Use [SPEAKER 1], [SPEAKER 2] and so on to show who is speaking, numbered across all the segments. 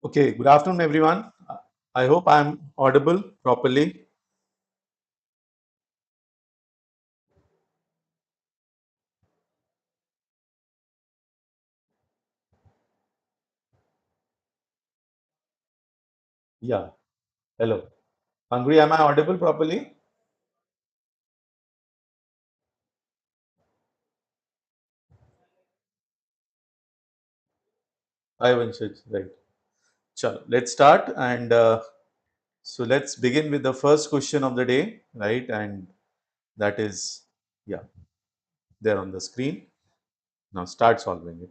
[SPEAKER 1] Okay, good afternoon, everyone. I hope I'm audible properly. Yeah, hello. Hungry, am I audible properly? I Vanshaj, right. Chalo, let's start. So let's begin with the first question of the day, right? And that is, yeah, there on the screen. Now start solving it.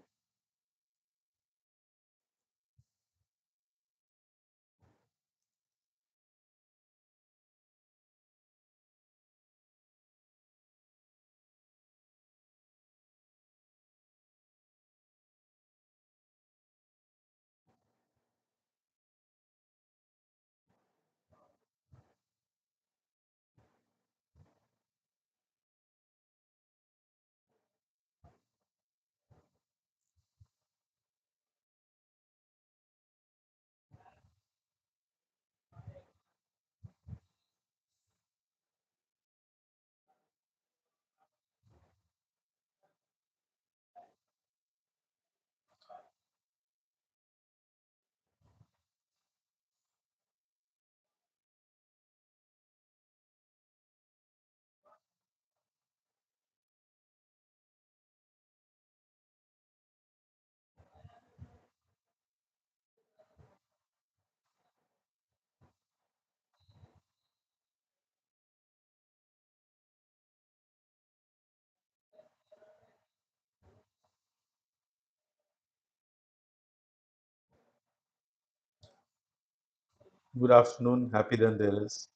[SPEAKER 1] Good afternoon, happy Dhanteras.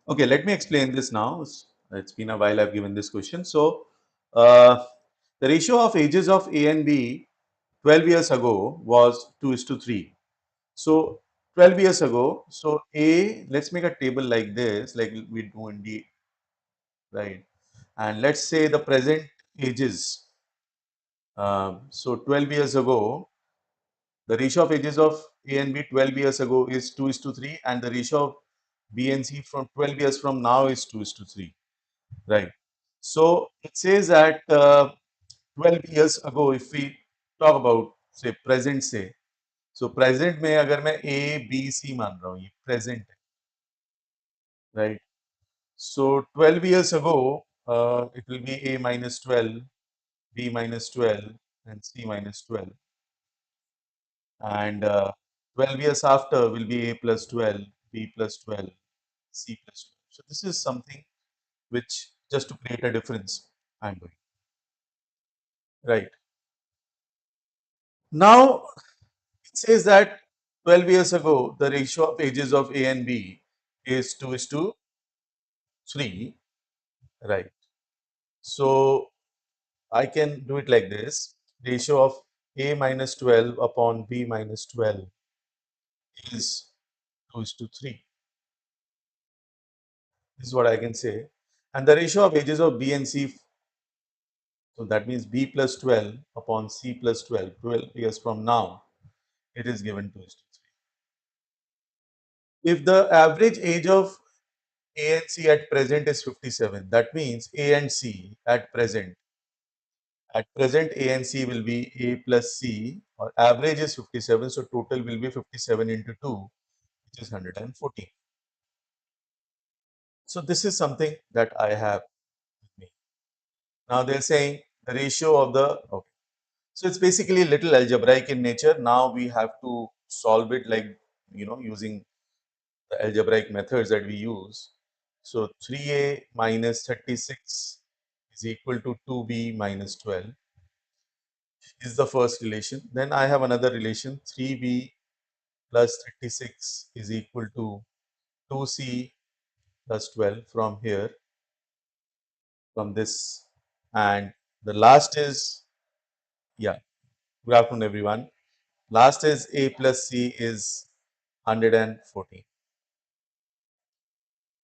[SPEAKER 1] Okay, let me explain this now. It's been a while I've given this question. So, uh, the ratio of ages of A and B 12 years ago was 2 is to 3. So 12 years ago, so A, let's make a table like this, like we do in D, right? And let's say the present ages. So 12 years ago, the ratio of ages of A and B 12 years ago is 2 is to 3, and the ratio of B and C from 12 years from now is 2 is to 3, right? So it says that 12 years ago, if we talk about say present say, so present में अगर मैं A, B, C मान रहा हूँ, ये present है, right? So 12 years ago, it will be A minus 12, B minus 12, and C minus 12. And 12 years after will be A plus 12, B plus 12, C plus 12. So this is something which just to create a difference I'm doing. Right. Now it says that 12 years ago, the ratio of ages of A and B is 2 is to 3, right? So I can do it like this. Ratio of A minus 12 upon B minus 12 is 2 is to 3. This is what I can say. And the ratio of ages of B and C, so that means B plus 12 upon C plus 12, 12 years from now, it is given 2 is to 3. If the average age of A and C at present is 57, that means A and C at present A and C will be A plus C, or average is 57, so total will be 57 into 2, which is 114. So this is something that I have with me. Now they're saying the ratio of the, okay. So it's basically a little algebraic in nature. Now we have to solve it like, using the algebraic methods that we use. So 3a minus 36 is equal to 2b minus 12 is the first relation. Then I have another relation, 3b plus 36 is equal to 2c plus 12 from here, from this. And the last is, yeah, good afternoon everyone. Last is a plus c is 114.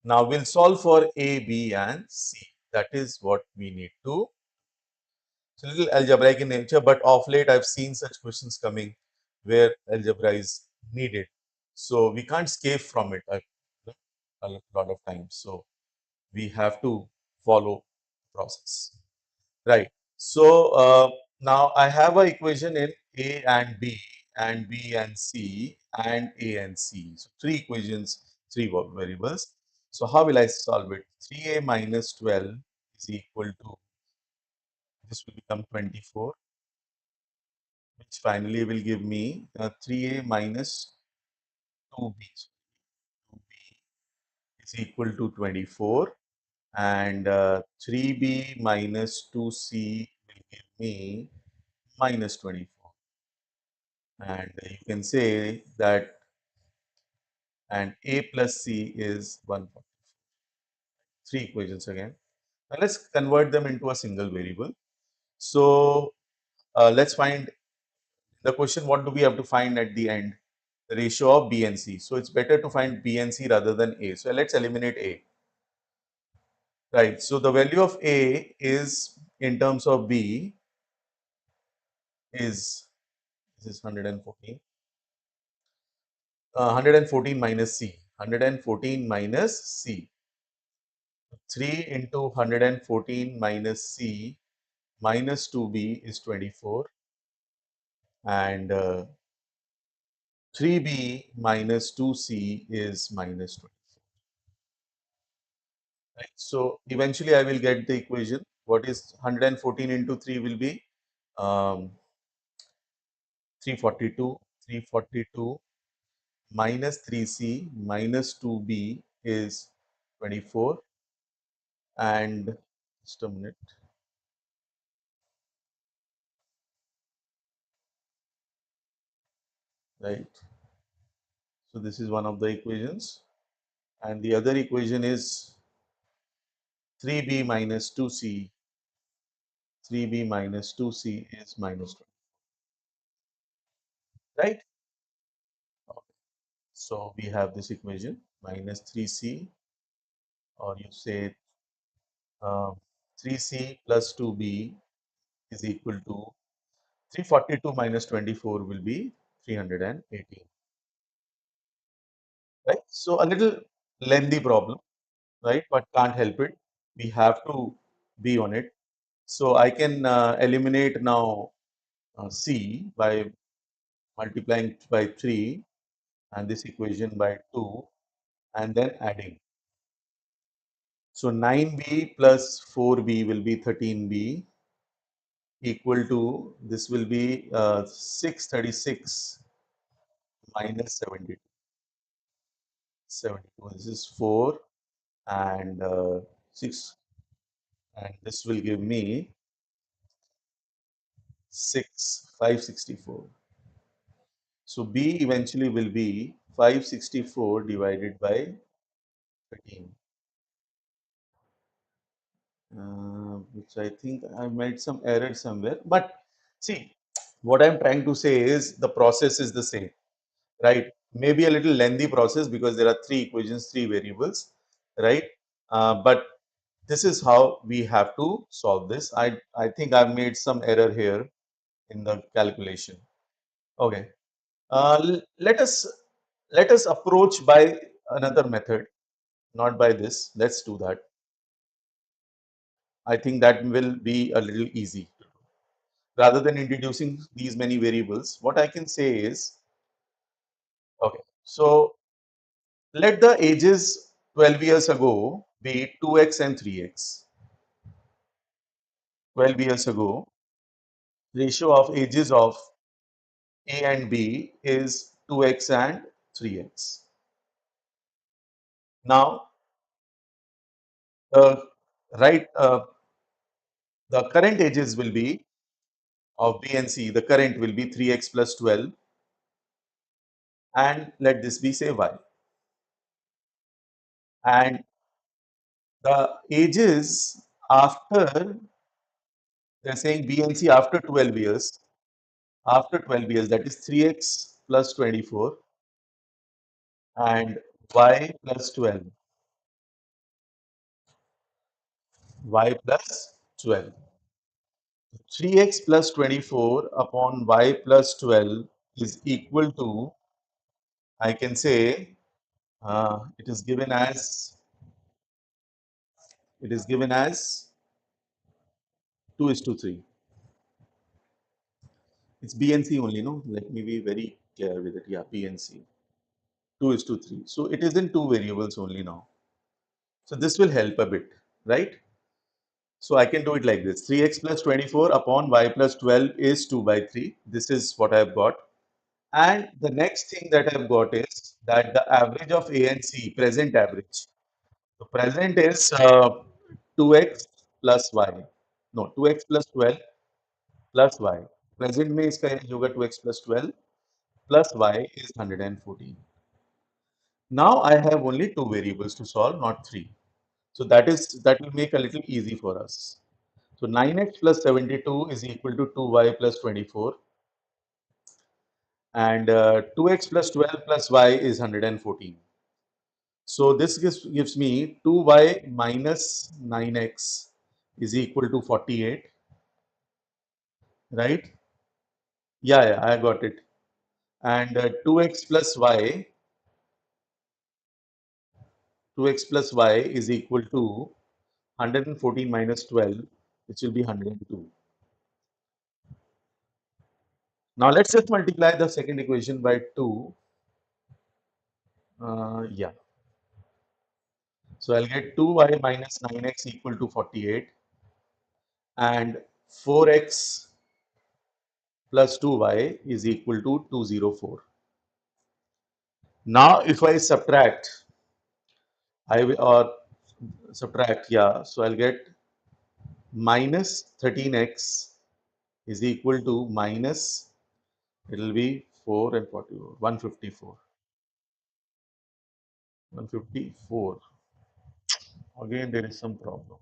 [SPEAKER 1] Now we'll solve for a, b and c. That is what we need to. It's a little algebraic in nature, but of late I've seen such questions coming where algebra is needed. So we can't escape from it a lot of times. So we have to follow the process. Right. So now I have a equation in A and B and C and A and C. So three equations, three variables. So how will I solve it? 3a minus 12 is equal to, this will become 24, which finally will give me 3a minus 2b. So 2b is equal to 24, and 3b minus 2c will give me minus 24. And you can say that, and a plus c is 144. Three equations again. Now let's convert them into a single variable. So let's find the question, what do we have to find at the end? The ratio of b and c. So it's better to find b and c rather than a. So let's eliminate a. Right. So the value of a is, in terms of b, is, this is 114. 114 minus c. 114 minus c. 3 into 114 minus c minus 2b is 24, and 3b minus 2c is minus 24. Right? So eventually I will get the equation. What is 114 into 3 will be 342. 342 minus 3c minus 2b is 24, and just a minute. Right. So this is one of the equations, and the other equation is 3b minus 2c. 3b minus 2c is minus 20. Right? Okay. So we have this equation, minus 3c, or you say 3c plus 2b is equal to 342 minus 24 will be 318. Right? So a little lengthy problem, right? But can't help it. We have to be on it. So I can eliminate now c by multiplying by 3 and this equation by 2 and then adding. So 9b plus 4b will be 13b, equal to, this will be 636 minus 72. 72. This is 4 and 6, and this will give me 564. So B eventually will be 564 divided by 13, which I think I made some error somewhere. But see, what I'm trying to say is the process is the same, right? Maybe a little lengthy process because there are three equations, three variables, right? But this is how we have to solve this. I think I've made some error here in the calculation. Okay. Let us approach by another method, not by this. Let's do that. I think that will be a little easy. Rather than introducing these many variables, what I can say is, okay, so let the ages 12 years ago be 2x and 3x. 12 years ago, ratio of ages of A and B is 2x and 3x. Now, the right, the current ages will be of B and C. The current will be 3x plus 12, and let this be say y. And the ages after, they're saying B and C after 12 years, that is 3x plus 24 and y plus 12, y plus 12. 3x plus 24 upon y plus 12 is equal to, I can say, it is given as, it is given as 2 is to 3. It's B and C only, no? Let me be very clear with it. Yeah, B and C. 2 is to 3. So it is in two variables only now. So this will help a bit, right? So I can do it like this. 3x plus 24 upon y plus 12 is 2 by 3. This is what I've got. And the next thing that I've got is that the average of A and C, present average. The present is 2x plus y. No, 2x plus 12 plus y. Present में इसका age होगा 2x plus 12 plus y is 114. Now I have only two variables to solve, not three. So that will make a little easy for us. So 9x plus 72 is equal to 2y plus 24, and 2x plus 12 plus y is 114. So this gives me 2y minus 9x is equal to 48, right? Yeah, I got it. And 2x plus y, 2x plus y is equal to 114 minus 12, which will be 102. Now let's just multiply the second equation by 2. Yeah. So I'll get 2y minus 9x equal to 48 and 4x plus 2y is equal to 204. Now if I subtract, I will, or subtract, yeah, so I'll get minus 13x is equal to minus, it will be 4 and 44, 154. 154. Again, there is some problem.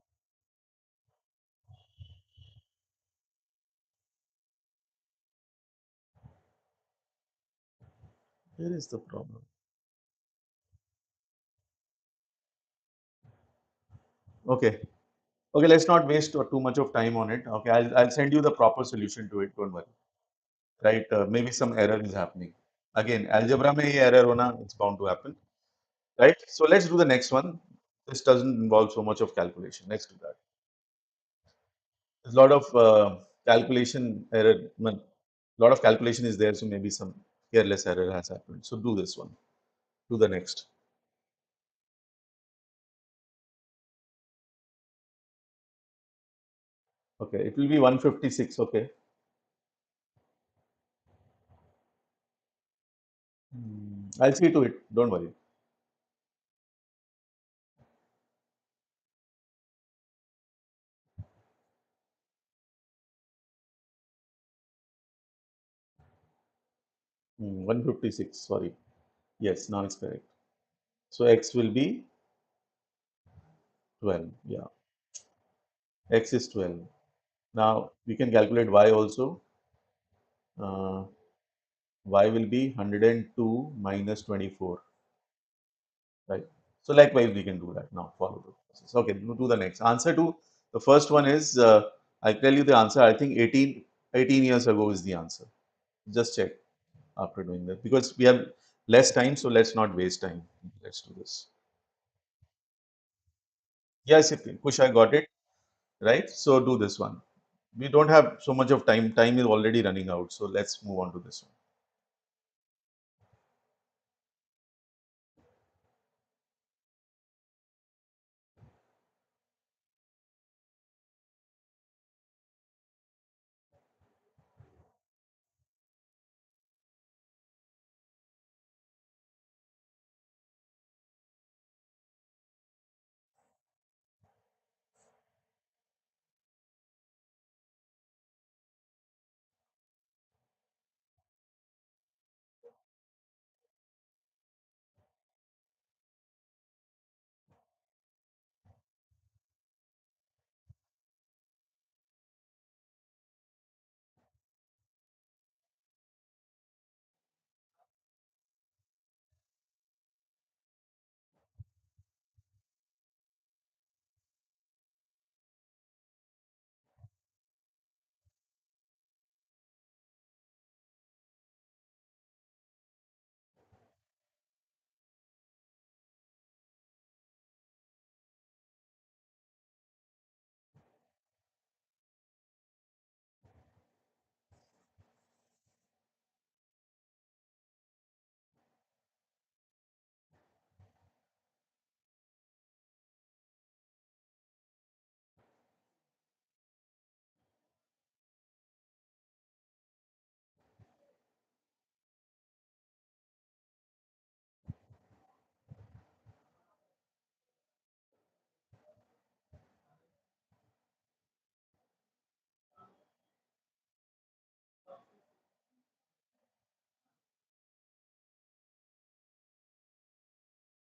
[SPEAKER 1] Where is the problem? Okay. Okay, let's not waste too much of time on it. Okay, I'll send you the proper solution to it. Don't worry. Right? Maybe some error is happening. Again, algebra में ये error होना, it's bound to happen. Right? So let's do the next one. This doesn't involve so much of calculation. Let's do that. There's a lot of calculation error. A lot of calculation is there, so maybe some careless error has happened. So do this one. Do the next. Okay, it will be 156. Okay. I'll see to it. Don't worry. 156, sorry. Yes, now it's correct. So x will be 12. Yeah, x is 12. Now we can calculate y also. Uh, y will be 102 minus 24, right? So likewise, we can do that now. Follow the process. Okay, do the next. Answer to the first one is, I'll tell you the answer. I think 18 years ago is the answer. Just check after doing that because we have less time, so let's not waste time. Let's do this. Yes, Kush, I got it, right? So do this one. We don't have so much of time. Time is already running out. So let's move on to this one.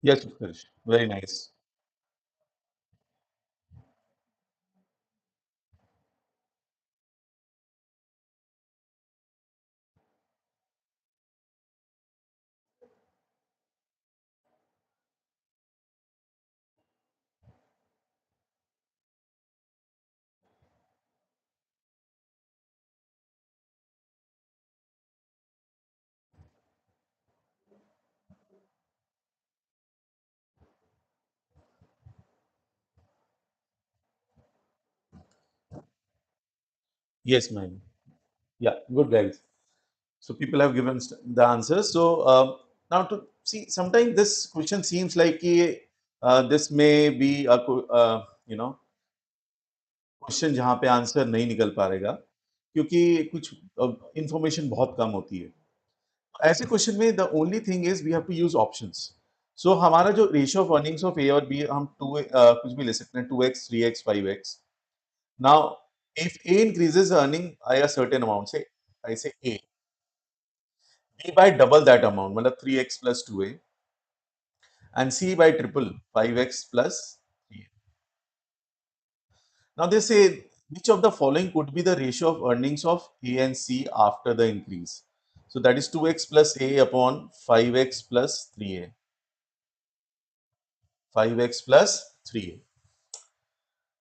[SPEAKER 1] Yes, Utkarsh. Very nice. Yes, ma'am. Yeah, good guys. So people have given the answers. So now to see, sometimes this question seems like this may be a question जहाँ पे answer नहीं निकल पाएगा क्योंकि कुछ information बहुत कम होती है ऐसे क्वेश्चन में the only thing is we have to use options so हमारा जो ratio of earnings of a और बी हम कुछ भी ले सकते हैं 2x 3x 5x now if a increases earning by a certain amount से ऐसे a b by double that amount मतलब 3x plus 2a and c by triple 5x plus 3a. Now they say which of the following could be the ratio of earnings of A and C after the increase. So that is 2x plus A upon 5x plus 3a. 5x plus 3a.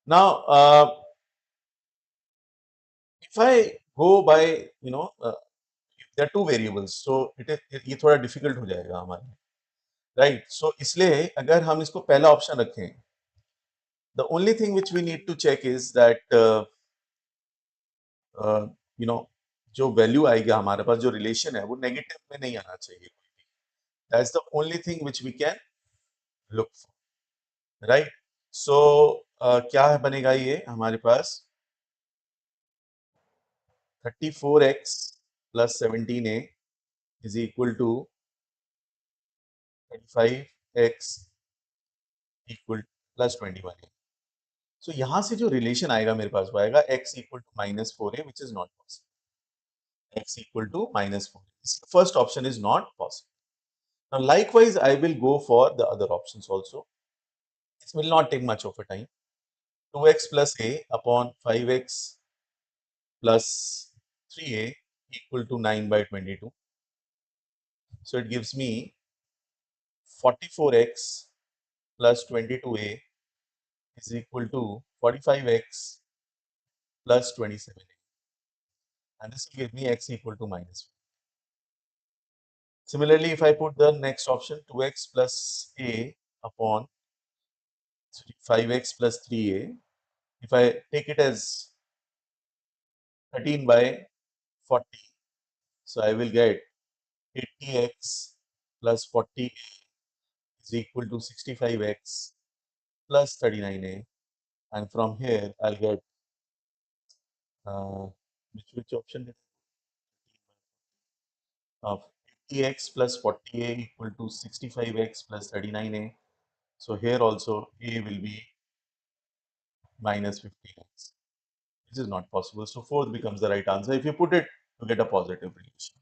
[SPEAKER 1] Now, if I go by, there are two variables, so ये थोड़ा difficult हो जाएगा हमारे लिए, right? So इसलिए अगर हम इसको पहला option रखें, the only thing which we need to check is that you know जो वैल्यू आएगा हमारे पास जो रिलेशन है वो नेगेटिव में नहीं आना चाहिए that's the only thing which we can look for right so क्या बनेगा ये हमारे पास 34x plus 17a is equal to 35x equal plus 21a so यहां से जो रिलेशन आएगा मेरे पास वो आएगा x equal to -4a which is not possible x equal to minus 4. The first option is not possible. Now, likewise, I will go for the other options also. This will not take much of a time. 2x plus a upon 5x plus 3a equal to 9 by 22. So it gives me 44x plus 22a is equal to 45x plus 27a. And this will give me x equal to minus 4. Similarly, if I put the next option 2x plus a upon 5x plus 3a, if I take it as 13 by 40, so I will get 80x plus 40 is equal to 65x plus 39a, and from here I'll get uh, which option did of 80x plus 40a equal to 65x plus 39a. So here also a will be minus 15x, which is not possible. So fourth becomes the right answer if you put it to get a positive relation.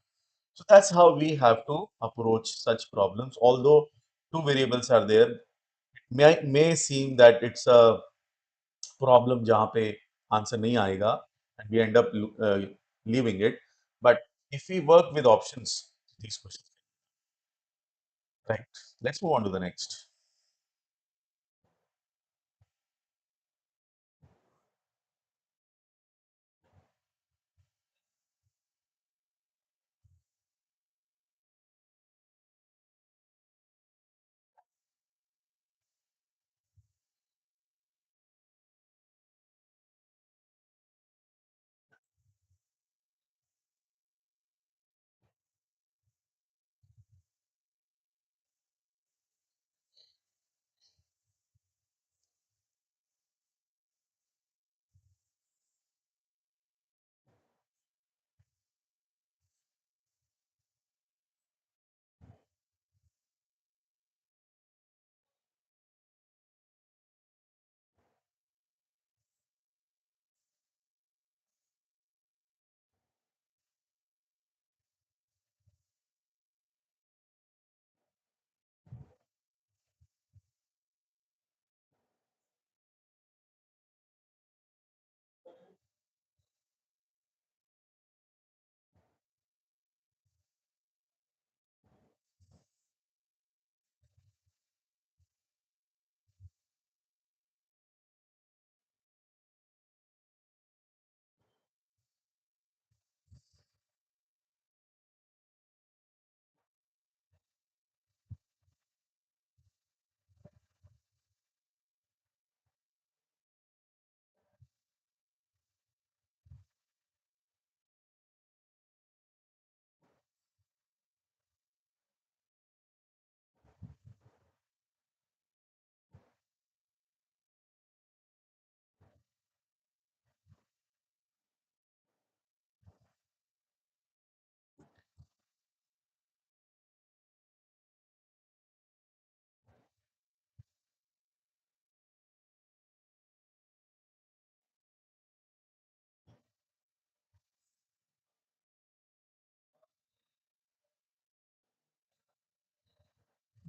[SPEAKER 1] So that's how we have to approach such problems. Although two variables are there, it may seem that it's a problem जहाँ पे answer नहीं आएगा and we end up leaving it. But if we work with options, these questions. Right. Let's move on to the next.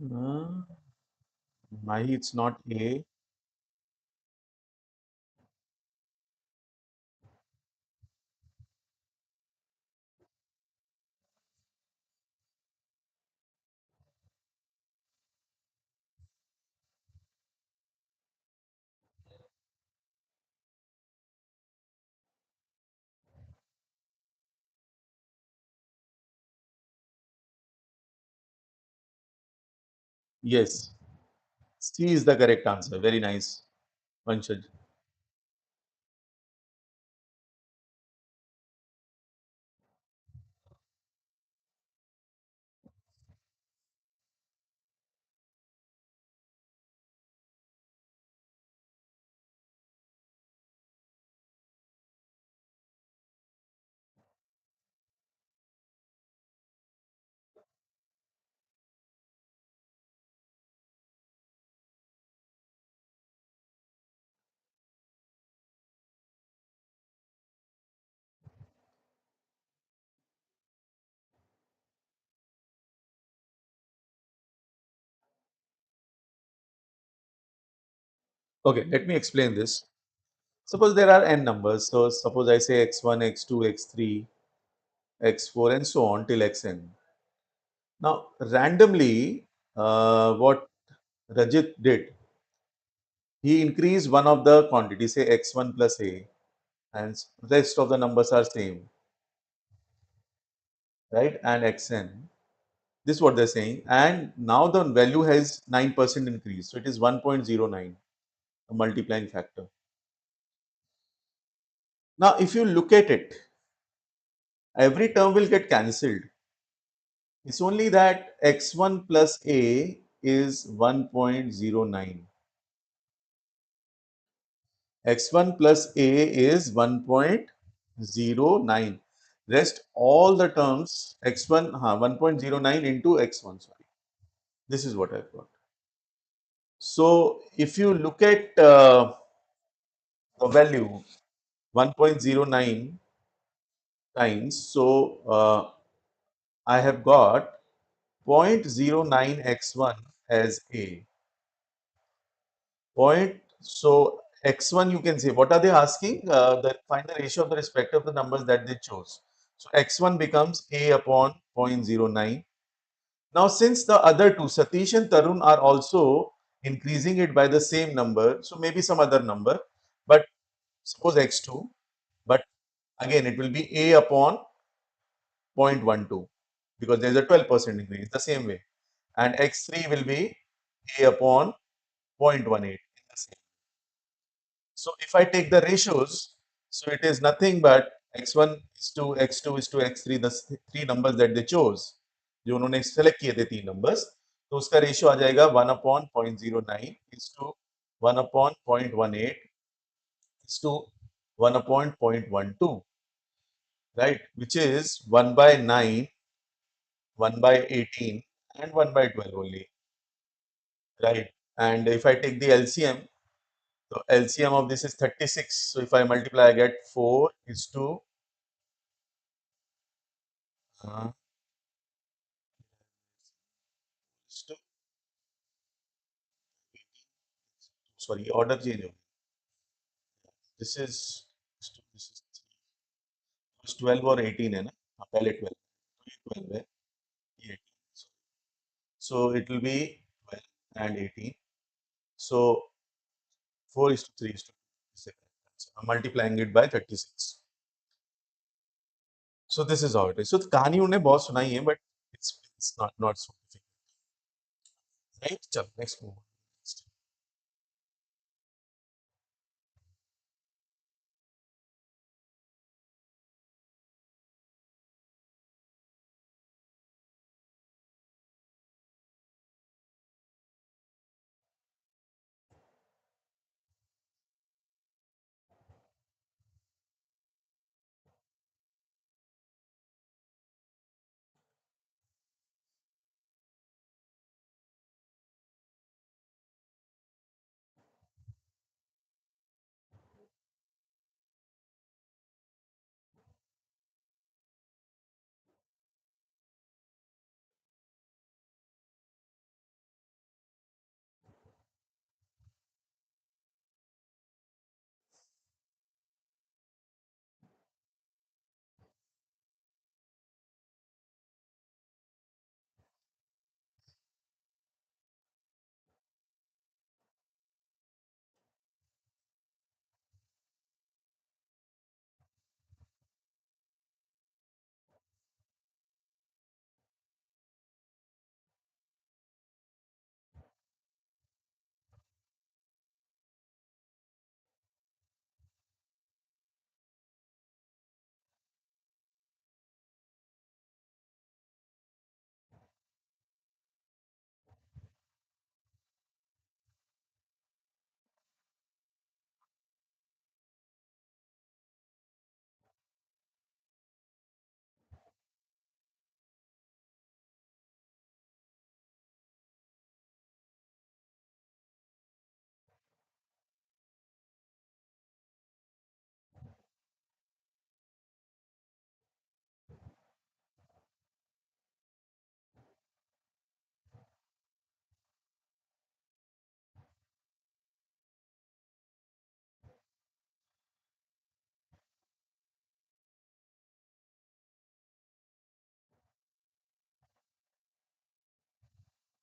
[SPEAKER 1] Uh, why it's not A? Yes, C is the correct answer. Very nice, Vanshaj. Okay, let me explain this. Suppose there are n numbers. So suppose I say x1, x2, x3, x4, and so on till xn. Now, randomly, what Rajit did, he increased one of the quantity, say x1 plus a, and rest of the numbers are same, right? And xn. This is what they're saying. And now the value has 9% increase. So it is 1.09, a multiplying factor. Now, if you look at it, every term will get cancelled. It's only that x1 plus a is 1.09. X1 plus a is 1.09. Rest all the terms x1, 1.09 into x1. Sorry, this is what I've got. So if you look at the value 1.09 times, so I have got 0.09 x1 as a point. So x1, you can say, what are they asking? Find the ratio of the respective of the numbers that they chose. So x1 becomes a upon 0.09. Now, since the other two, Satish and Tarun, are also increasing it by the same number, so maybe some other number, but suppose x2, but again it will be a upon 0.12 because there is a 12% increase the same way, and x3 will be a upon 0.18 in the same. So if I take the ratios, so it is nothing but x1 is to x2 is to x3, the three numbers that they chose, जो उन्होंने select किए थे तीन numbers, तो उसका ratio आ जाएगा 1 upon 0.09 is to 1 upon 0.18 is to 1 upon 0.12, right? Which is 1 by 9, 1 by 18, and 1 by 12 only, right? And if I take the LCM, so LCM of this is 36. So if I multiply, I get 4 uh, is to sorry, order change होगी. This is 12 और 18 है ना, हाँ, पहले 12, तो ये 12 है, ये 18. So it will be 12 and 18. So 4 is to 3 is to 2. I'm multiplying it by 36. So this is how it is. So कहानी उन्हें बहुत सुनाई है, but it's not so difficult, right? चलो next move.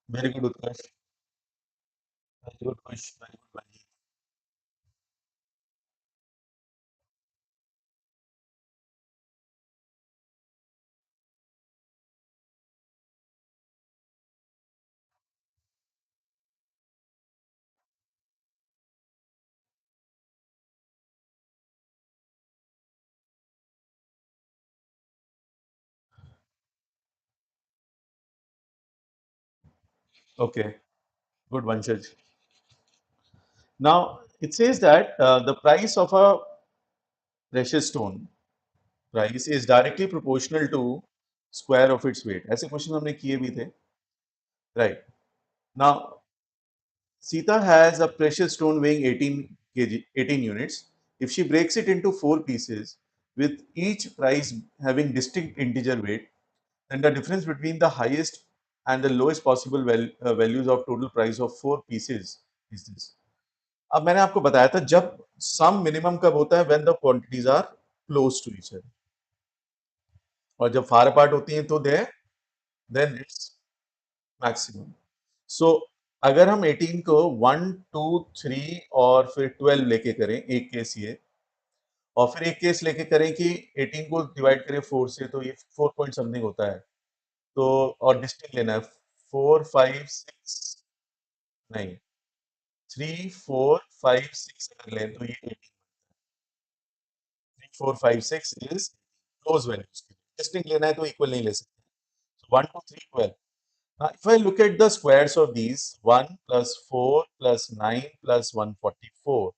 [SPEAKER 1] Very good, Utkarsh. Very good question. Very good, Manjeet. Okay, good, Vanshaj. Now, it says that the price of a precious stone price is directly proportional to square of its weight. ऐसे question हमने किए भी थे, right? Now, Sita has a precious stone weighing 18 kg, 18 units. If she breaks it into four pieces, with each price having distinct integer weight, then the difference between the highest and the lowest possible values of total price of four pieces is this. अब मैंने आपको बताया था जब सम minimum कब होता है when the quantities are close to each other और जब फार अपार्ट होती हैं तो देन इट्स मैक्सिमम. सो अगर हम 18 को 1 2 3 और फिर 12 लेके करें एक केस ये और फिर एक केस लेके करें कि 18 को डिवाइड करें 4 से तो ये 4 पॉइंट समथिंग होता है तो और डिस्टिंक्ट लेना है 4 5 6 नहीं 3 4 5 6 अगर लें तो ये 18 3 4 5 6 इज क्लोज वैल्यूज के लिए डिस्टिंक्ट लेना है तो इक्वल नहीं ले सकते so 1 2 3 12. Now, if I look at the squares of these 1 plus 4 plus 9 plus 144,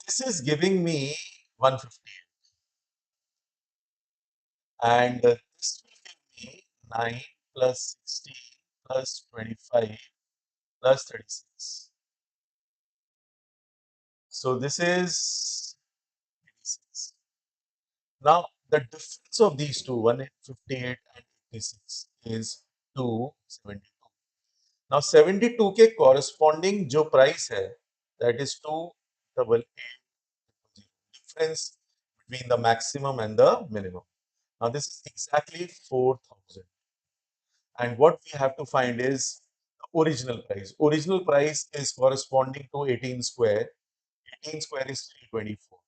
[SPEAKER 1] this is giving me 150 and this will give me 9 plus 16 plus 25 plus 36. So this is 86. Now the difference of these two, 158 and 86, is 272. Now 72 के corresponding जो price है, that is 288. Difference between the maximum and the minimum. Now this is exactly 4,000. And what we have to find is the original price. Original price is corresponding to 18 square. 18 square is 324.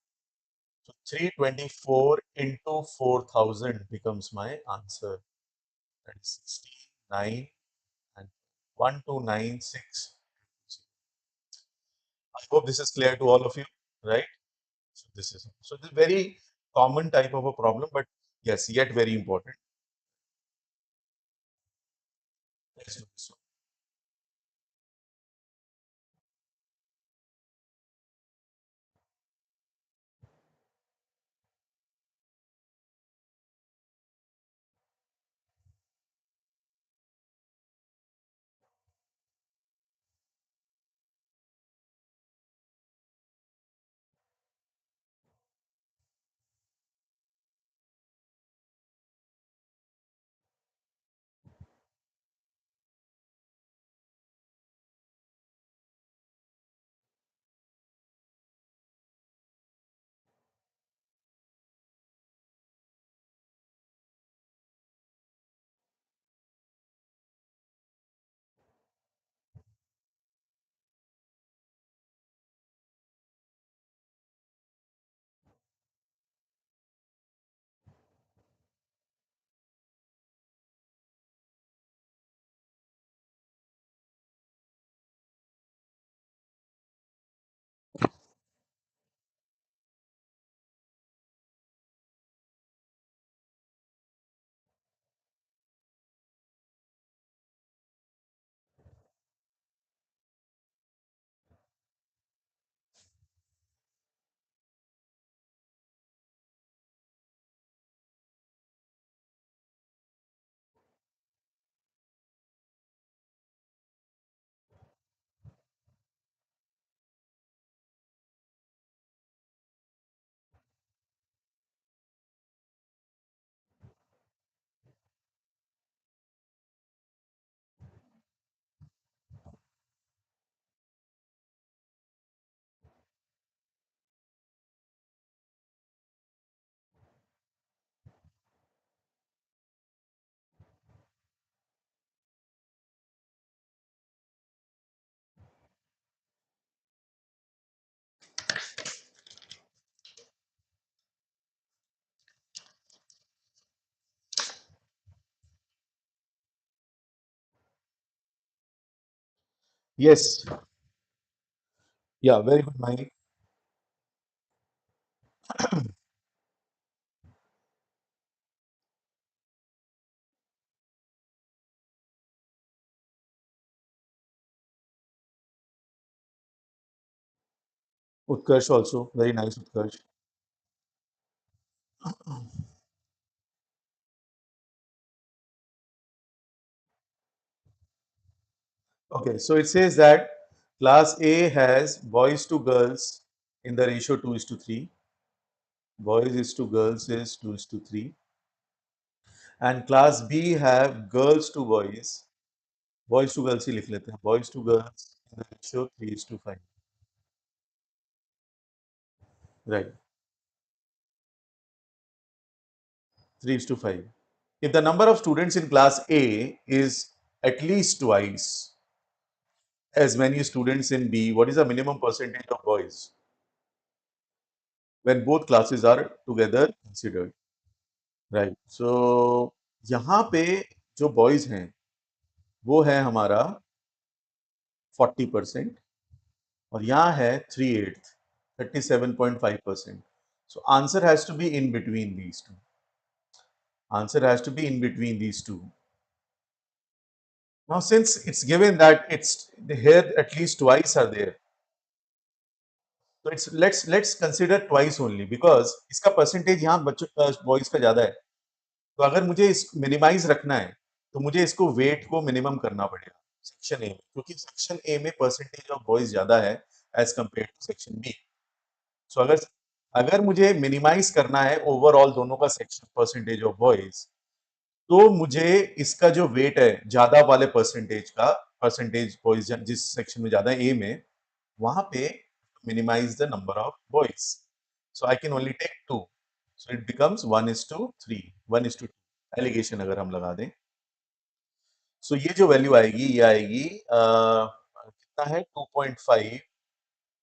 [SPEAKER 1] So 324 into 4,000 becomes my answer. That is 16, 9 and 1296. I hope this is clear to all of you, right? So this is a very common type of a problem, but yes, yet very important. Let's do this one. Yes. Yeah, very good, Mike. Utkarsh also, very nice Utkarsh. Okay, so it says that class A has boys to girls in the ratio 2 is to 3. Boys is to girls is 2 is to 3. And class B have girls to boys to girls ही लिख लेते हैं, boys to girls in the ratio 3 is to 5. Right, 3 is to 5. If the number of students in class A is at least twice as many students in B, what is the minimum percentage of boys when both classes are together considered? Right so यहाँ पे जो boys हैं वो है हमारा 40% और यहाँ है 37.5%. So answer has to be in between these two. Answer has to be in between these two. Now since it's given that it's here at least twice are there, so it's let's consider twice only because इसका percentage यहाँ बच्चों का boys का ज्यादा है. तो अगर मुझे इस मिनिमाइज रखना है तो मुझे इसको वेट को मिनिमम करना पड़ेगा सेक्शन ए में, क्योंकि सेक्शन ए में परसेंटेज ऑफ बॉयज ज्यादा है as compare to section B. So अगर अगर मुझे मिनिमाइज करना है ओवरऑल दोनों का सेक्शन परसेंटेज ऑफ बॉयज, तो मुझे इसका जो वेट है ज्यादा वाले परसेंटेज का, परसेंटेज बॉयज जिस सेक्शन में ज्यादा है ए में, वहां पे minimize the number of boys. So I can only take 2. So it becomes 1 is to 3, 1 is to 2. Allegation अगर हम लगा दें. So ये जो वैल्यू आएगी ये आएगी कितना है 2.5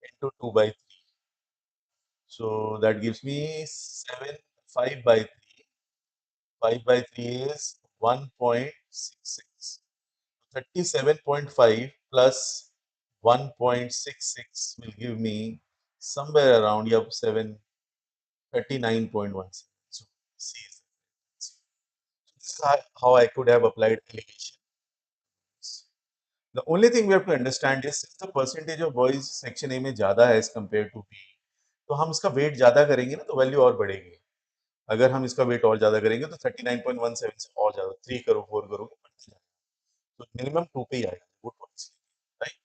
[SPEAKER 1] into 2 by 3. So that gives me 7, 5 by 3. 5 by 3 is 1.66. 37.5 plus 1.66 will give me somewhere around, yep, 39.17. So C is the correct answer. So this is how I could have applied allegation. The only thing we have to understand is since the percentage of boys section A में ज्यादा है as compared to B, तो हम इसका weight ज्यादा करेंगे ना तो वैल्यू और बढ़ेगी. अगर हम इसका weight और ज्यादा करेंगे तो 39.17 से और ज्यादा 3 करो 4 करोगे बढ़ते जाएगा. तो मिनिमम 2 पे ही आएगा वो twice, right.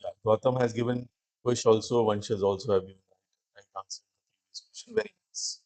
[SPEAKER 1] Yeah, Gautam has given push also. Vansh has also have given right answer to the previous question. Very nice.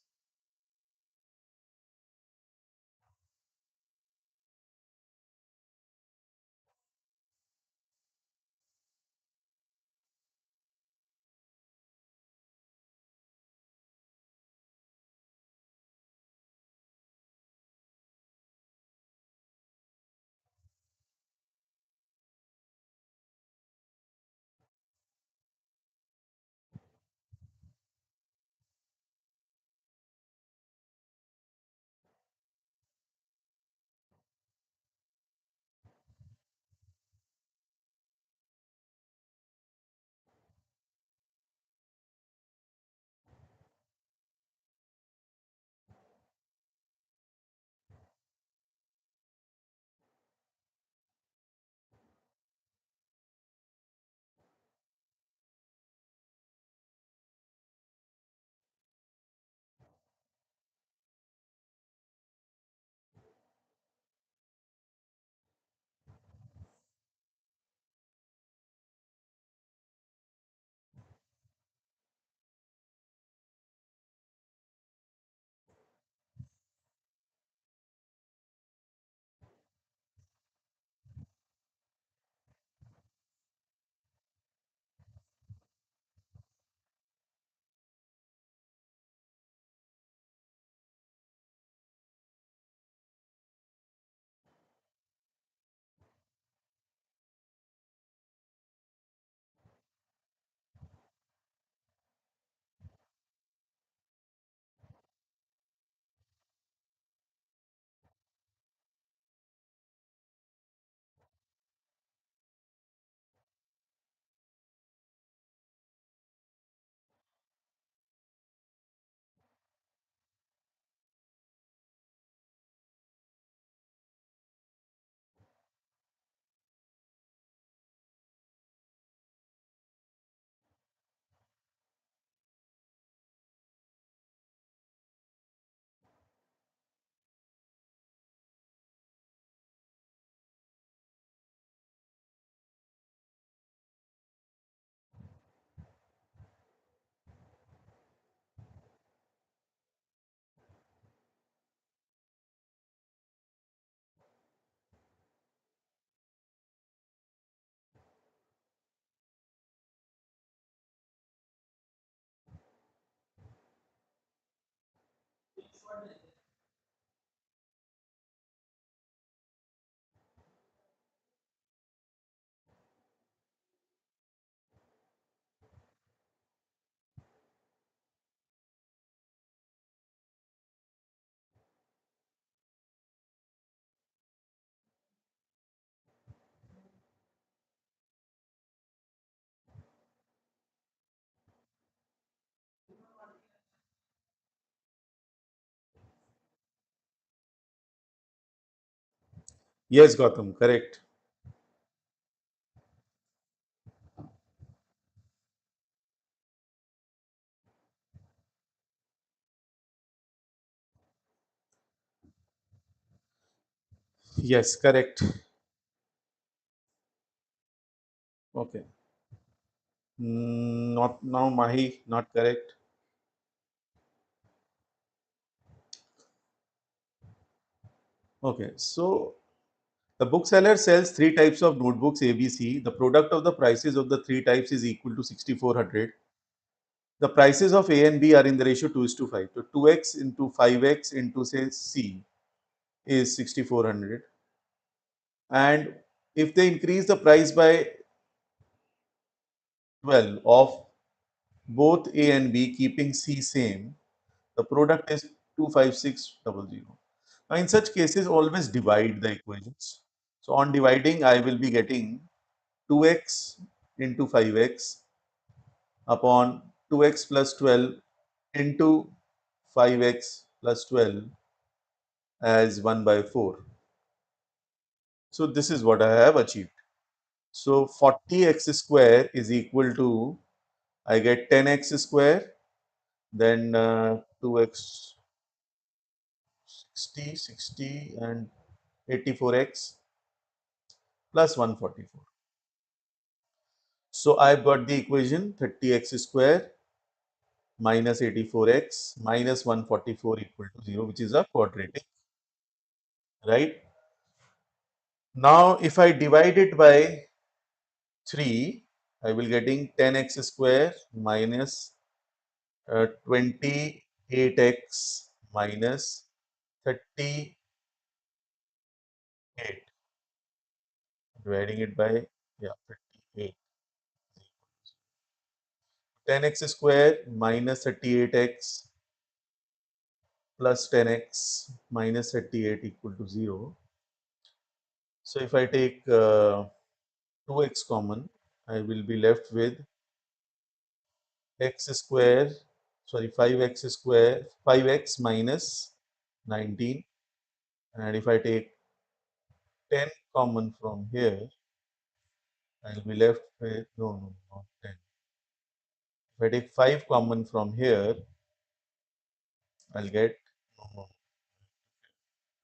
[SPEAKER 1] Yes, Gautam, correct. Yes, correct. Okay. Not now, Mahi, not correct. Okay, so the bookseller sells three types of notebooks ABC. The product of the prices of the three types is equal to 6400. The prices of A and B are in the ratio 2 is to 5. So 2x into 5x into say C is 6400. And if they increase the price by 12 of both A and B, keeping C same, the product is 25600. Now, in such cases, always divide the equations. So, on dividing, I will be getting 2x into 5x upon 2x plus 12 into 5x plus 12 as 1 by 4. So, this is what I have achieved. So, 40x square is equal to, I get 10x square, then 2x 60 and 84x plus 144. So I've got the equation 30x square minus 84x minus 144 equal to 0, which is a quadratic, right? Now, if I divide it by 3, I will getting 10x square minus 28x minus 38, dividing it by, yeah, 38. 10x square minus 38x plus 10x minus 38 equal to 0. So if I take 2x common, I will be left with x square, sorry, 5x square, 5x minus 19. And if I take 10 common from here, I'll be left with, no, no, not 10. If I take 5 common from here, I'll get, no,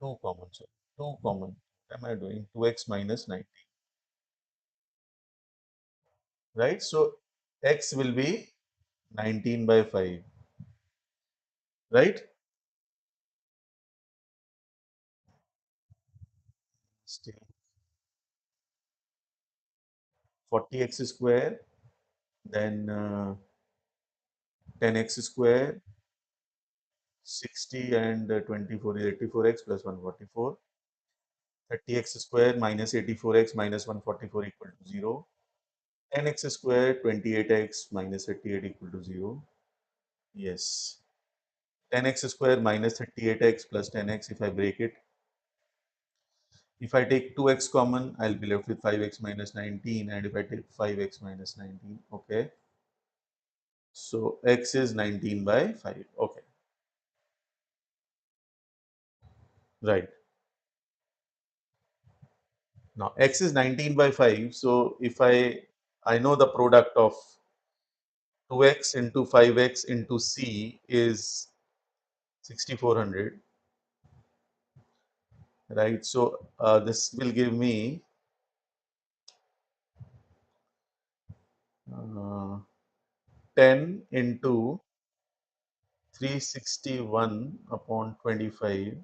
[SPEAKER 1] no, 2 common, sorry, 2 common. What am I doing? 2x minus 19, right? So x will be 19 by 5, right? Still 40x square, then 10x square, 60 and 24 is 84x plus 144. 30x square minus 84x minus 144 equal to 0. 10x square, 28x minus 38 equal to 0. Yes. 10x square minus 38x plus 10x, if I break it, if I take 2x common, I'll be left with 5x minus 19. And if I take 5x minus 19, okay. So x is 19 by 5. Okay. Right. Now x is 19 by 5. So if I know the product of 2x into 5x into c is 6400, right? So this will give me 10 into 361 upon 25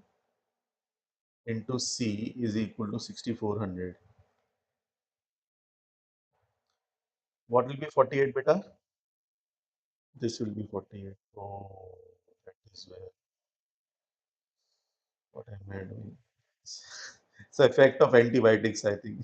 [SPEAKER 1] into c is equal to 6400. What will be 48 beta? This will be 48. Oh, that is where. What am I doing? It's the effect of antibiotics, I think.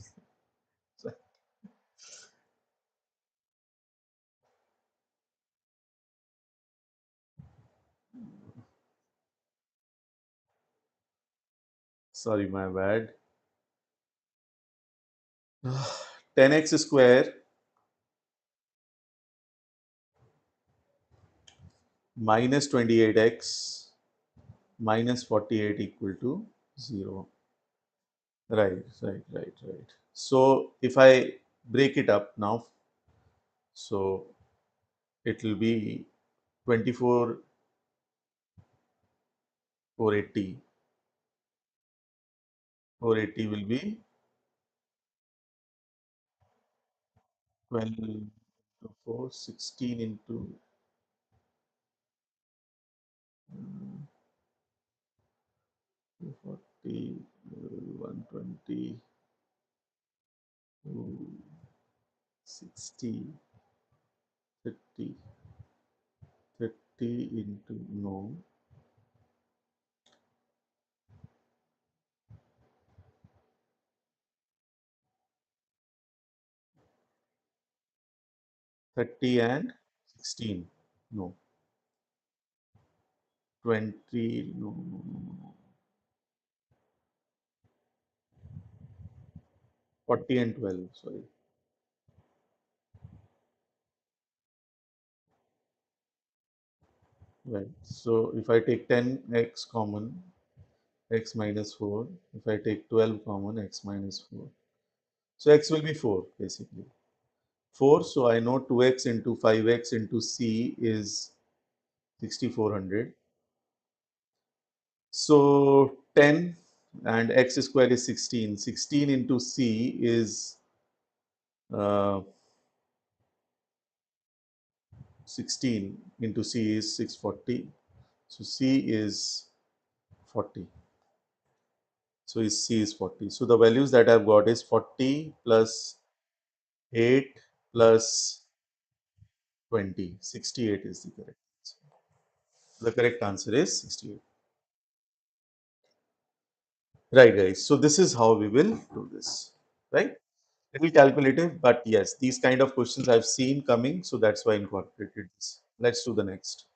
[SPEAKER 1] Sorry, my bad. 10x square minus 28x minus 48 equal to 0. Right, right, right, right. So if I break it up now, so it will be 24 480. 480 will be 12 into 4, 16 into 240, 120, 60, 30, 30 into no, 30 and 16, no, 20, no, no, no, no, no. 40 and 12, sorry. Right. So if I take 10x common, x minus 4. If I take 12 common, x minus 4. So x will be 4 basically. 4. So I know 2x into 5x into c is 6400. So 10 and x square is 16. 16 into c is uh, 16 into c is 640. So c is 40. So is c is 40. So the values that I've got is 40 plus 8 plus 20. 68 is the correct answer. The correct answer is 68. Right, guys. So this is how we will do this. Right? Little calculative, but yes, these kind of questions I've seen coming, so that's why I incorporated this. Let's do the next.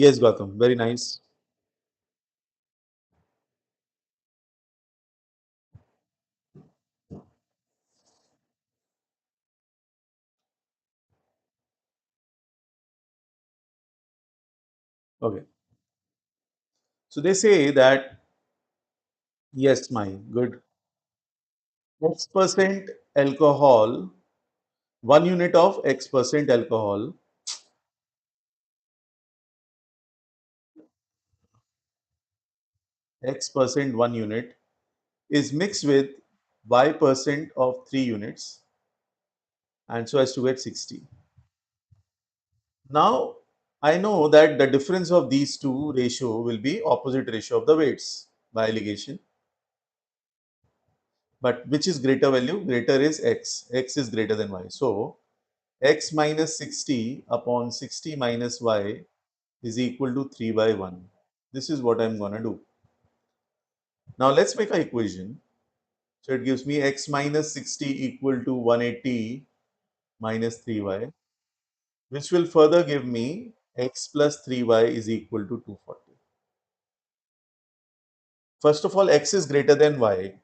[SPEAKER 1] Yes, Gautam, very nice. Okay. So they say that, yes, my good. X% alcohol, 1 unit of X% alcohol, X% 1 unit is mixed with Y% of 3 units, and so as to get 60. Now, I know that the difference of these two ratio will be opposite ratio of the weights by allegation, but which is greater value? Greater is X. X is greater than Y. So, X minus 60 upon 60 minus Y is equal to 3 by 1. This is what I'm going to do. Now, let's make an equation. So, it gives me X minus 60 equal to 180 minus 3Y, which will further give me X plus 3Y is equal to 240. First of all, X is greater than Y.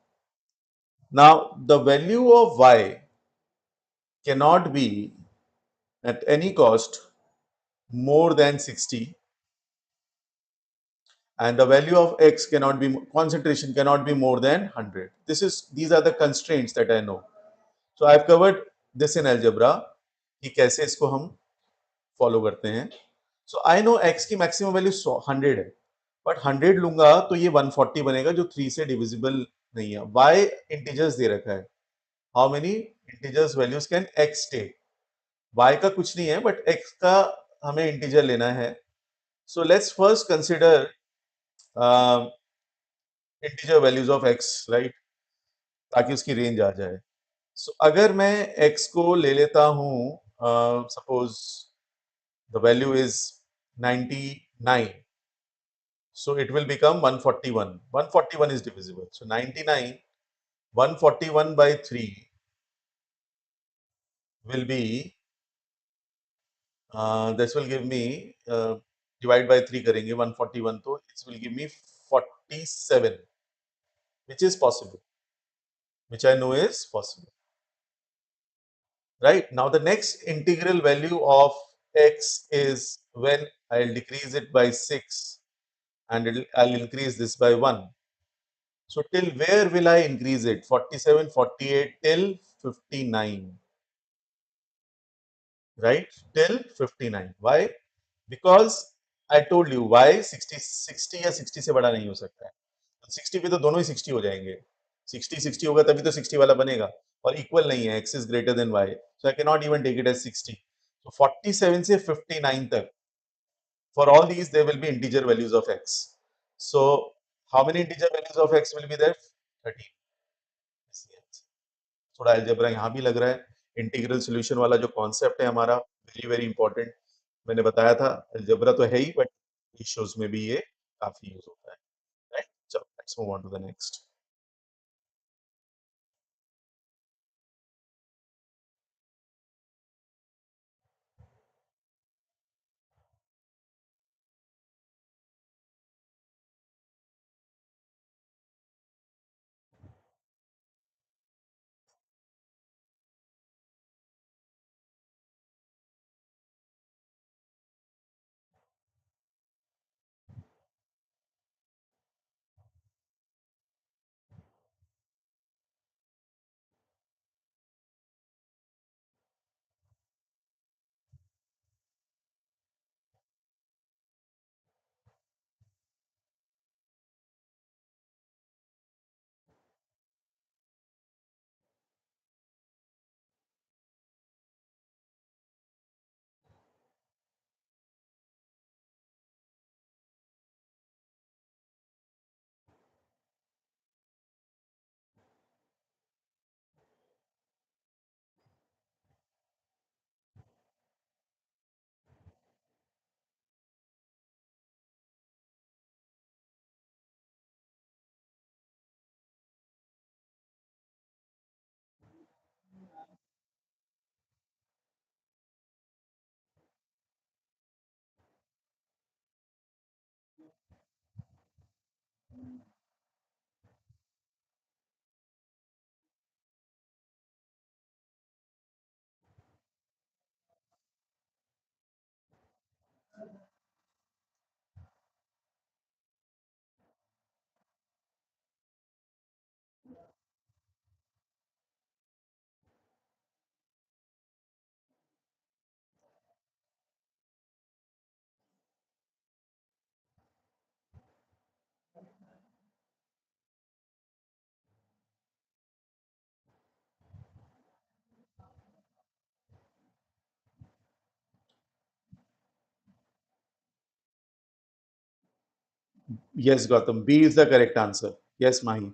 [SPEAKER 1] Now, the value of Y cannot be at any cost more than 60, and the value of X cannot be, concentration cannot be more than 100. These are the constraints that I know. So I've covered this in algebra कि कैसे इसको हम follow करते हैं. So I know X की maximum value 100 है, but 100 लूंगा तो ये 140 बनेगा जो 3 से डिविजिबल नहीं है. Y इंटीजर्स दे रखा है. How many integers values can X take? Y का कुछ नहीं है, बट X का हमें इंटीजर लेना है. So let's first consider integer values of X, right, ताकि उसकी रेंज आ जाए. सो अगर मैं X को ले लेता हूं, suppose the value is 99, so it will become 141. 141 is divisible, so 99 141 by 3 will be, this will give me, divide by 3 करेंगे 141, तो it will give me 47, which is possible, which I know is possible. Right, now the next integral value of X is when I'll decrease it by 6 and I'll increase this by 1. So till where will I increase it? 47, 48 till 59, right? Till 59. Why? Because I told you why 60 या 60 से बड़ा नहीं हो सकता है. 60 पे तो दोनों ही 60 हो जाएंगे. 60 होगा तभी तो 60 वाला बनेगा, और इक्वल नहीं है. X is greater than Y, so I cannot even take it as 60. So 47 से 59 तक, for all these there will be integer values of X. So how many integer values of X will be there? 13. थोड़ा algebra यहाँ भी लग रहा है. Integral solution वाला जो कॉन्सेप्ट है हमारा, वेरी वेरी इंपॉर्टेंट. मैंने बताया था अलजेब्रा तो है ही, बट इश्यूज में भी ये काफी यूज होता है. राइट, चलो let's move on to the next. Yes, Gautam. B is the correct answer. Yes, Mahi.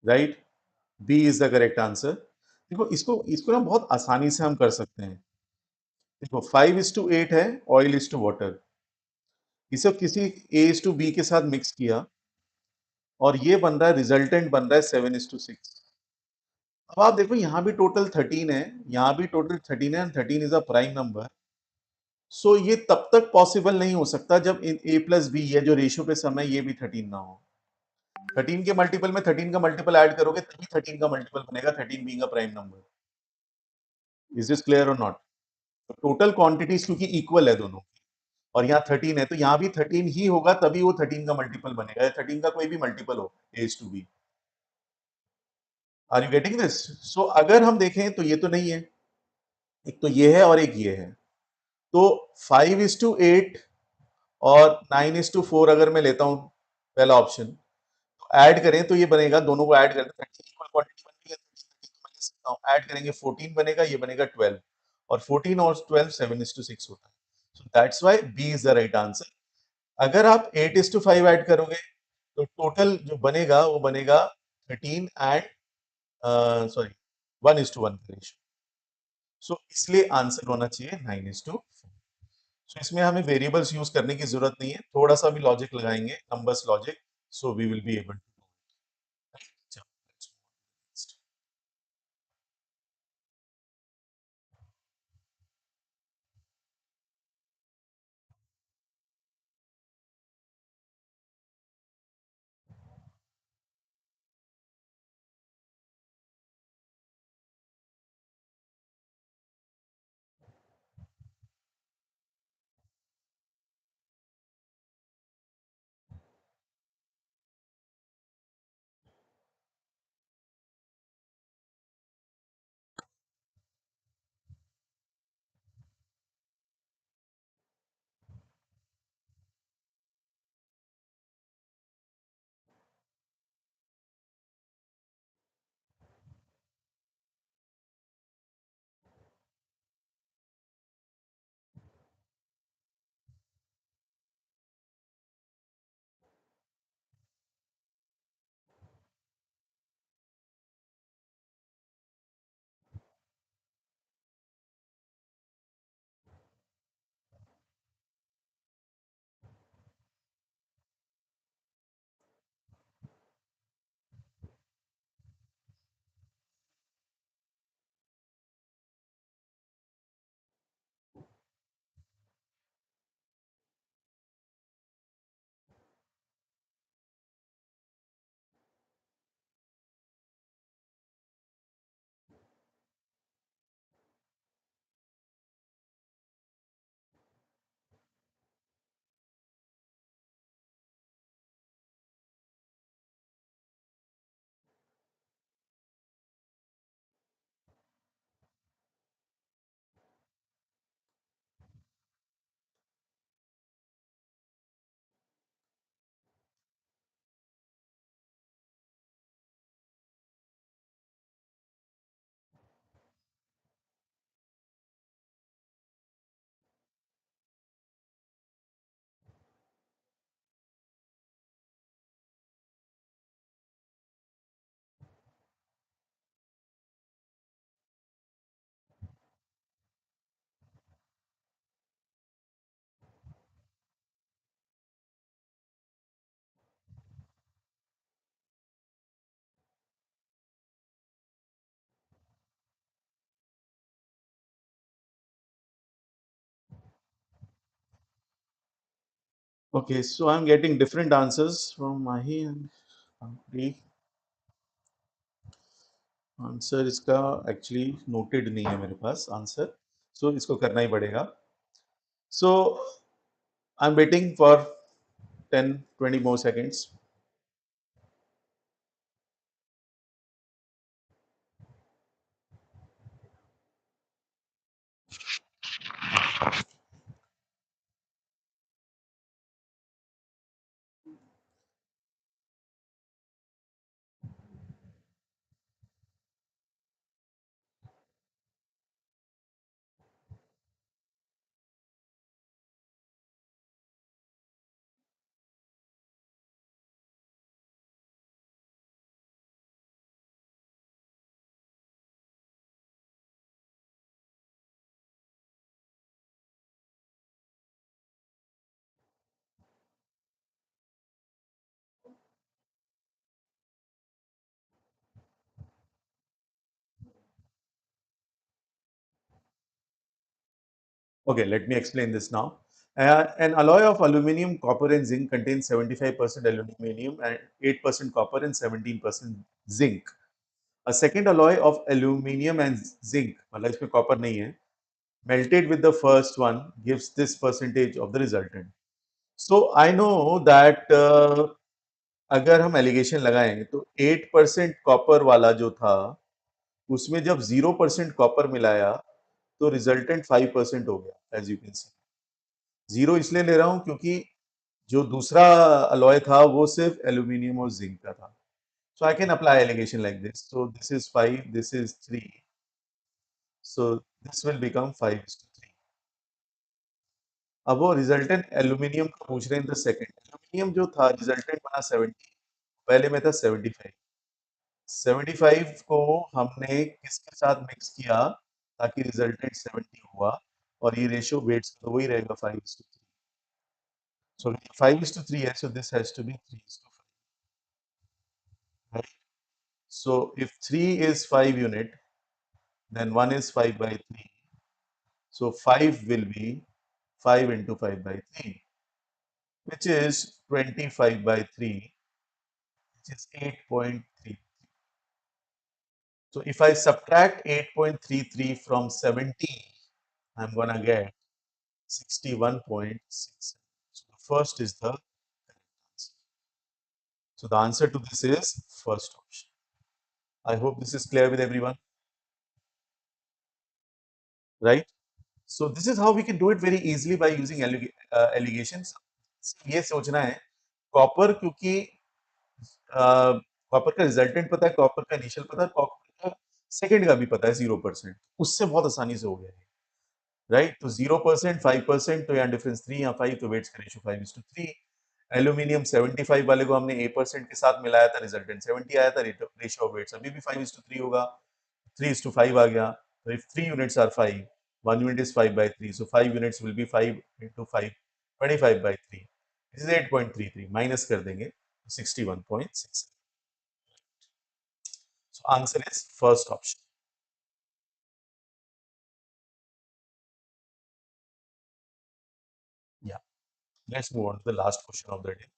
[SPEAKER 1] Right? B is the correct answer. देखो इसको इसको ना बहुत आसानी से हम कर सकते हैं। देखो 5:8 है, ऑयल इज टू वाटर। इसे किसी ए इज टू बी के साथ मिक्स किया और ये बन रहा है, रिजल्टेंट बन रहा है 7:6। अब आप देखो यहाँ भी टोटल 13 है, यहाँ भी टोटल 13 है, 13 इज अ प्राइम नंबर। सो ये तब तक पॉसिबल नहीं हो सकता जब ए प्लस बी, ये जो रेशियो पे सम है, ये भी 13 ना हो। 13 के मल्टीपल में 13 का मल्टीपल ऐड करोगे तभी 13 का मल्टीपल बनेगा, 13 being a prime number. Is this clear और नॉट? तो टोटल क्वांटिटीज क्योंकि इक्वल है दोनों, और यहाँ 13 है, तो यहाँ भी 13 ही होगा, तभी वो 13 का मल्टीपल बनेगा, 13 का कोई भी मल्टीपल हो as to be. Are you getting this? So अगर हम देखें तो ये तो नहीं है, एक तो ये है और एक ये है। तो 5:8 और 9:4 अगर मैं लेता हूं पहला ऑप्शन, तो ऐड करें तो ये बनेगा, दोनों को ऐड करें तो इक्वल क्वांटिटी बन रही है, 13 तो मैं ले सकता हूं, ऐड करेंगे 14 बनेगा, ये बनेगा 12, और 14 और 12 7:6 होता है। So that's why b is the right answer. अगर आप 8:5 ऐड करोगे तो टोटल जो बनेगा वो बनेगा 13 एंड सॉरी 1:1 का रेशियो। सो इसलिए आंसर होना चाहिए 9:4। सो इसमें हमें वेरिएबल्स यूज करने की जरूरत नहीं है, थोड़ा सा भी लॉजिक लगाएंगे, numbers logic, so we will be able to. Okay, so I'm getting different answers from Mahi and Amri. Answer इसका एक्चुअली नोटेड नहीं है मेरे पास आंसर, सो इसको करना ही पड़ेगा। So I am waiting for 10-20 more seconds. Okay, let me explain this now. An alloy of aluminum, copper, and zinc contains 75% aluminum and 8% copper and 17% zinc. A second alloy of aluminum and zinc, मतलब इसमें copper नहीं है, melted with the first one gives this percentage of the resultant. So I know that अगर हम allegation लगाएं तो 8% copper वाला जो था उसमें जब 0% कॉपर मिलाया तो रिजल्टेंट 5% हो गया as you can see. Zero इसलिए ले रहा हूं क्योंकि जो दूसरा अलॉय था वो सिर्फ एल्यूमिनियम और जिंक का था। So I can apply alligation like this, so this is 5, this is 3, so this will become 5:3। अब वो रिजल्टेंट एल्यूमिनियम का पूछ रहे हैं द सेकंड। एल्यूमिनियम जो था रिजल्टेंट बना 70, पहले में था 75। 75 को हमने किसके साथ मिक्स किया ताकि रिजल्टेंट 70 हुआ, और ये रेशियो वेट्स तो वही रहेगा 5:3। सो 5:3 है, so this has to be 3:5, right? So if 3 is 5 unit, then 1 is 5 by 3. So 5 will be 5 into 5 by 3, which is 25 by 3, which is 8.3. So if I subtract 8.33 from 70, I'm gonna get 61.6. So the first is the correct answer. So the answer to this is first option. I hope this is clear with everyone, right? So this is how we can do it very easily by using allegations. ये सोचना है copper, क्योंकि copper का resultant पता है, copper का initial पता है, कॉपर का सेकंड का भी पता है 0%, उससे बहुत आसानी से हो गया है, राइट? तो 0%, 5%, तो यहाँ डिफरेंस 3 या 5, तो वेट्स का रेशियो 5:3। एल्यूमिनियम 75 वाले को हमने A% के साथ मिलाया था, रिजल्टेंट 70 आया था, रेशियो ऑफ वेट्स अभी भी 5:3 होगा, 3:5 आ गया। तो if 3 units are 5, 1 unit is 5 by 3, so 5 units will be 5 into 5, 25 by 3, this is 8.33, minus कर देंगे 61.6। so answer is first option. Yeah, let's move on to the last question of the day.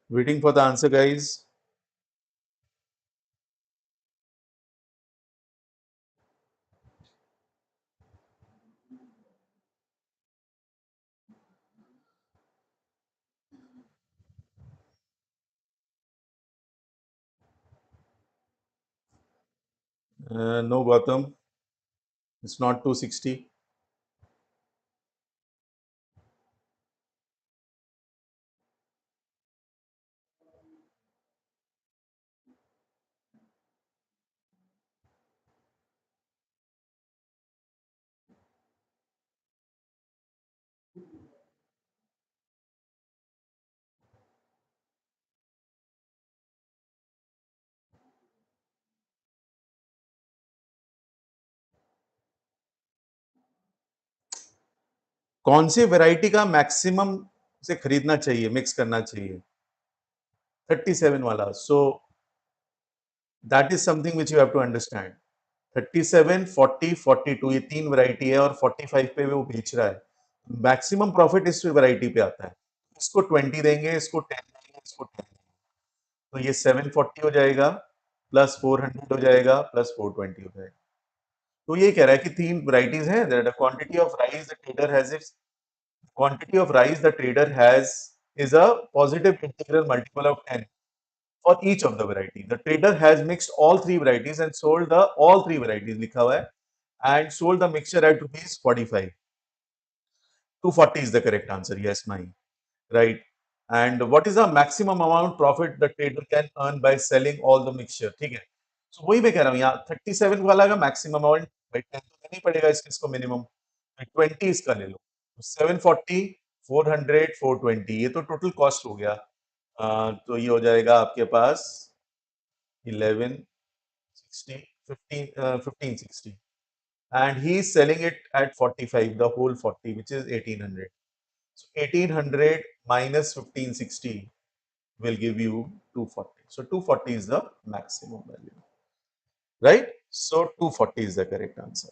[SPEAKER 1] Waiting for the answer, guys. No, Gautam, it's not 260. कौन से variety का maximum से खरीदना चाहिए, mix करना चाहिए? 37 वाला. So that is something which you have to understand. 37, 40, 42 ये तीन वैरायटी है और 45 पे वो बेच रहा है. मैक्सिमम प्रॉफिट इस वैरायटी पे आता है. इसको 20 देंगे, इसको 10 देंगे, इसको 10 देंगे. तो ये 740 हो जाएगा, प्लस 400 हो जाएगा, प्लस 420 हो जाएगा. तो ये कह रहा है कि तीन वैरायटीज हैं. The quantity of rice the trader has its quantity of rice the trader has is a positive integral multiple of 10 for each of the variety. The trader has mixed all three varieties and sold the all three varieties लिखा हुआ है and sold the mixture at rupees 45. 240 is the correct answer. Yes, my right. And what is the maximum amount profit the trader can earn by selling all the mixture? ठीक है. So वही मैं कह रहा हूँ यहाँ 37 वाला का maximum amount भाई 10 तो नहीं पड़ेगा इसको minimum 20 इसका ले लो. 740 400 420 ये तो टोटल कॉस्ट हो गया. तो ये हो जाएगा आपके पास 1160 1560 and he is selling it at 45 the whole 40 which is 1800. So 1800 minus 1560 will give you 240. So 240 is the maximum value, right? So 240 is the correct answer.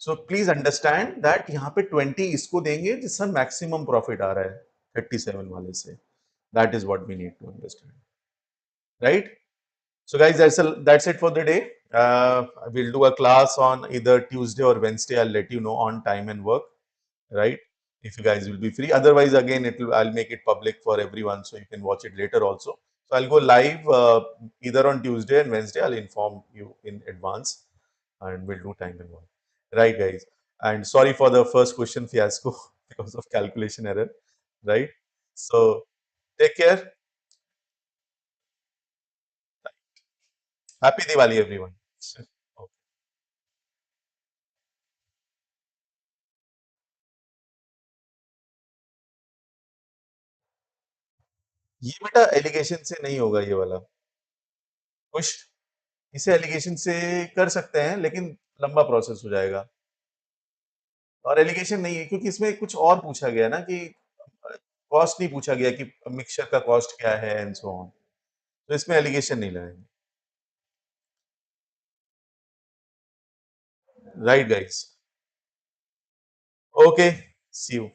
[SPEAKER 1] So please understand that यहाँ पे 20 इसको देंगे जिससे maximum profit आ रहा है 37 वाले से. That is what we need to understand, right? So guys, that's it for the day. We'll do a class on either Tuesday or Wednesday. I'll let you know on time and work, right? If you guys will be free. Otherwise, again, I'll make it public for everyone so you can watch it later also. So I'll go live either on Tuesday and Wednesday. I'll inform you in advance and we'll do time and work. Right, guys. And sorry for the first question fiasco because of calculation error, right? So take care. Happy Diwali, everyone. ये बेटा allegation से नहीं होगा ये वाला कुछ. इसे allegation से कर सकते हैं लेकिन लंबा प्रोसेस हो जाएगा. और एलिगेशन नहीं है क्योंकि इसमें कुछ और पूछा गया ना कि कॉस्ट नहीं पूछा गया कि मिक्सचर का कॉस्ट क्या है एंड सो ऑन. तो इसमें एलिगेशन नहीं लगाएंगे. Right guys. Okay, see you.